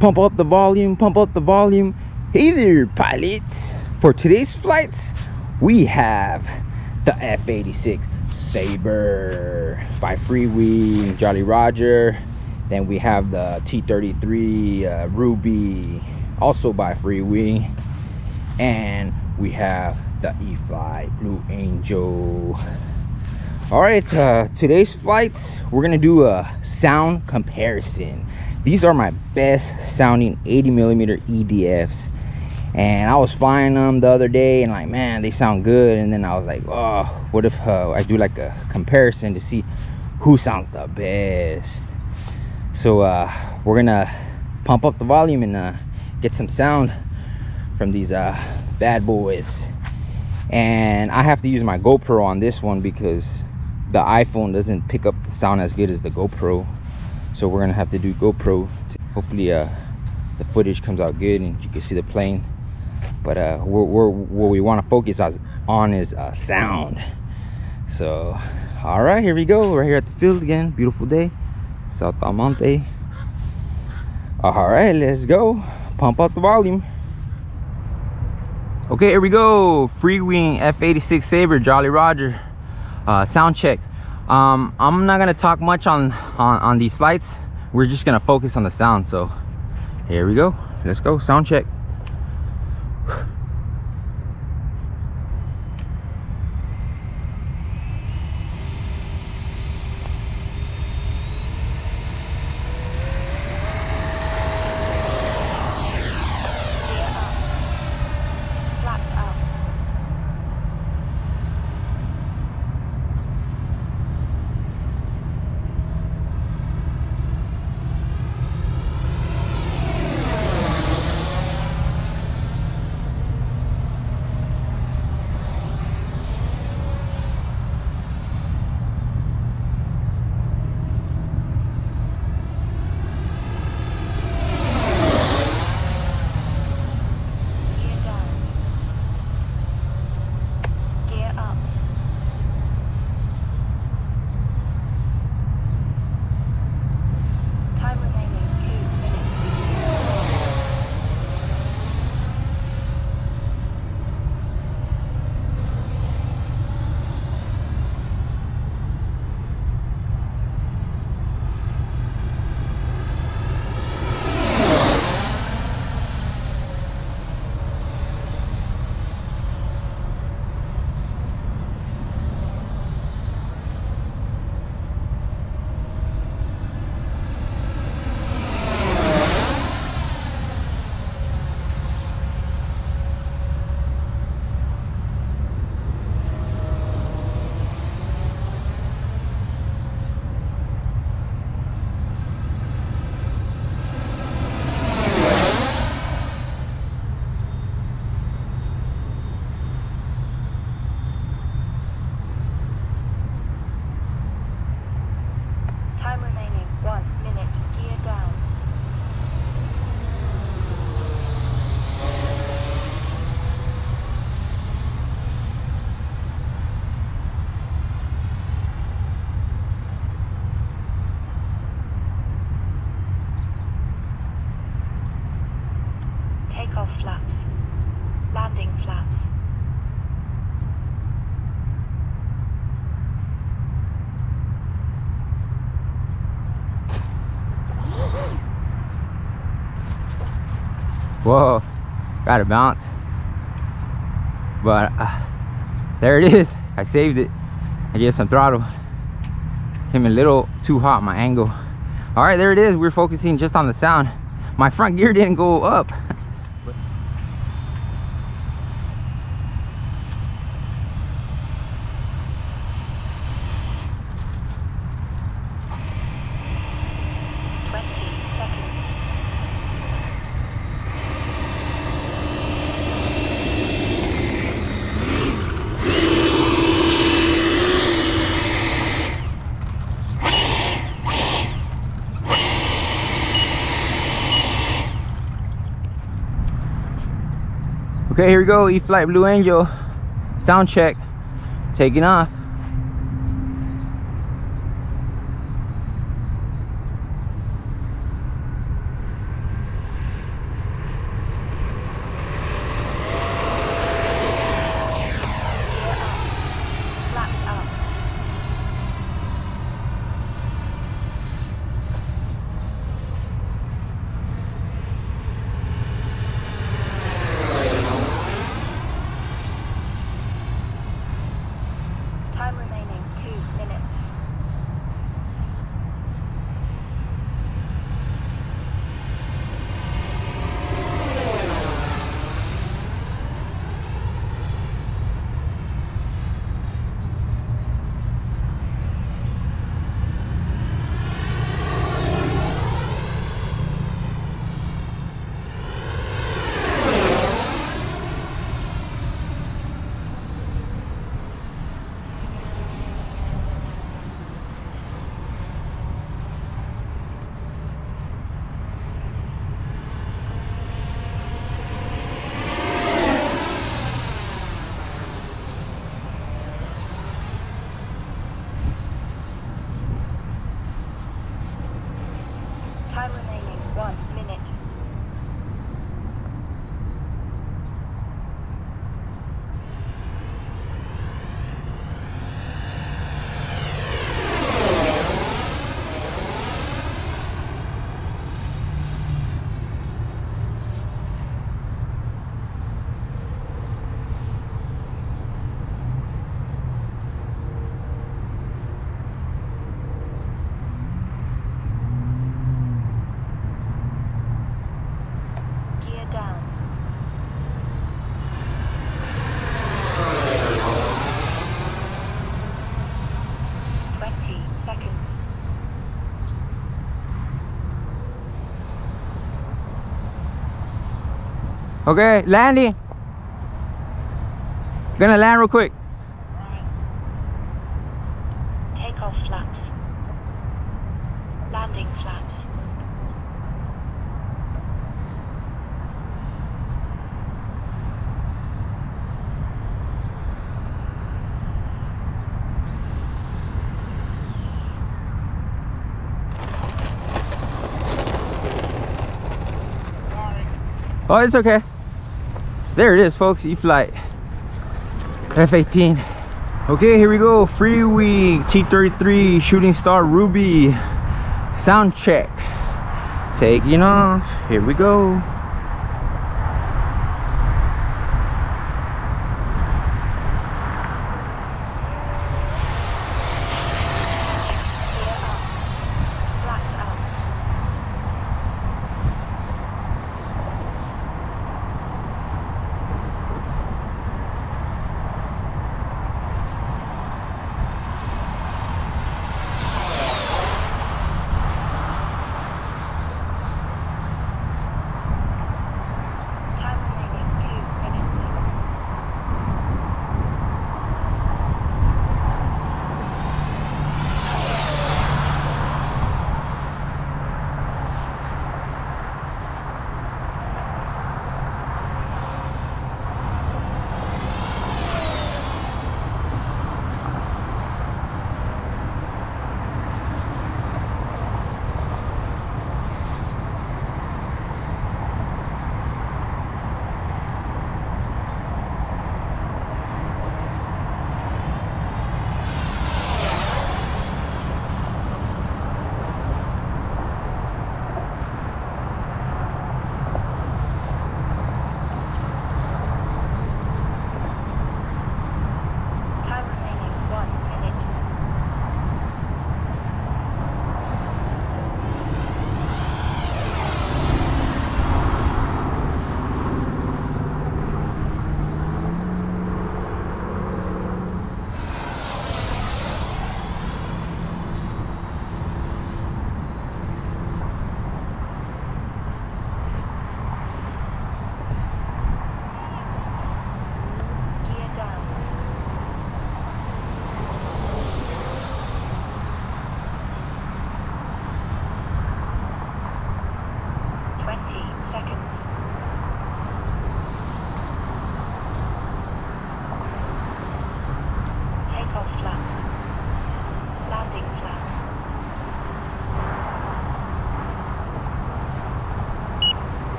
Pump up the volume, pump up the volume. Hey there, pilots. For today's flights, we have the F86 Sabre by Freewing, Jolly Roger. Then we have the T33 Ruby, also by Freewing. And we have the E-Flight Blue Angel. All right, today's flights, we're gonna do a sound comparison. These are my best sounding 80mm EDFs, and I was flying them the other day and like, man, they sound good. And then I was like, oh, what if I do like a comparison to see who sounds the best. So we're gonna pump up the volume and get some sound from these bad boys. And I have to use my GoPro on this one because the iPhone doesn't pick up the sound as good as the GoPro. So we're gonna have to do GoPro. Hopefully the footage comes out good and you can see the plane. But what we want to focus on is sound. So all right, here we go. Right here at the field again. Beautiful day, South Almonte. All right, let's go. Pump up the volume. Okay, here we go. Freewing F86 Sabre, Jolly Roger. Sound check. I'm not gonna talk much on these flights. We're just gonna focus on the sound. So here we go. Let's go. Sound check. Takeoff flaps. Landing flaps. Whoa, got to bounce. But there it is. I saved it. I gave some throttle. Came a little too hot, my angle. All right, there it is. We're focusing just on the sound. My front gear didn't go up. Okay, here we go. E-Flight Blue Angel. Sound check. Taking off. Okay, landing. Gonna land real quick. Takeoff flaps. Landing flaps. Oh, it's okay. There it is, folks. E-Flight F-18. Okay, here we go. Free week T33 Shooting Star Ruby sound check. Taking off. Here we go.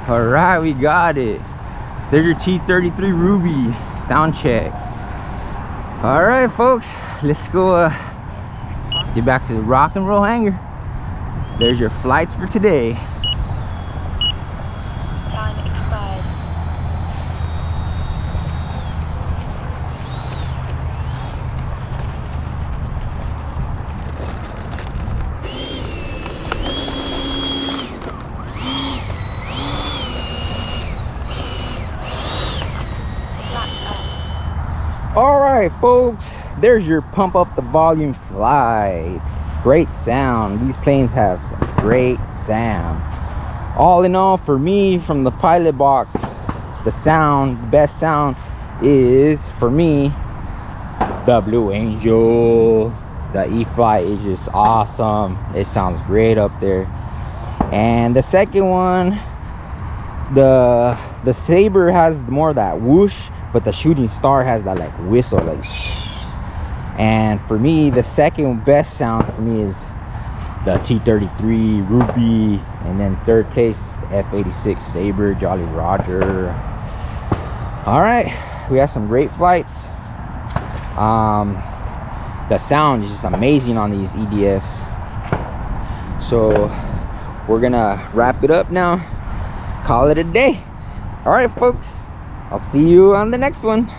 All right, we got it. There's your T33 Ruby sound check. All right, folks, let's go. Let's get back to the rock and roll hangar. There's your flights for today. Time expired. All right, folks, there's your pump up the volume flights. Great sound. These planes have some great sound. All in all, for me, from the pilot box, the sound, the best sound is, for me, the Blue Angel. The E-Flight is just awesome. It sounds great up there. And the second one, the Sabre has more of that whoosh, but the Shooting Star has that like whistle, like. And for me, the second best sound for me is the T33 Ruby, and then third place, the F86 Sabre, Jolly Roger. All right, we have some great flights. The sound is just amazing on these EDFs. So we're gonna wrap it up now, call it a day. All right, folks, I'll see you on the next one.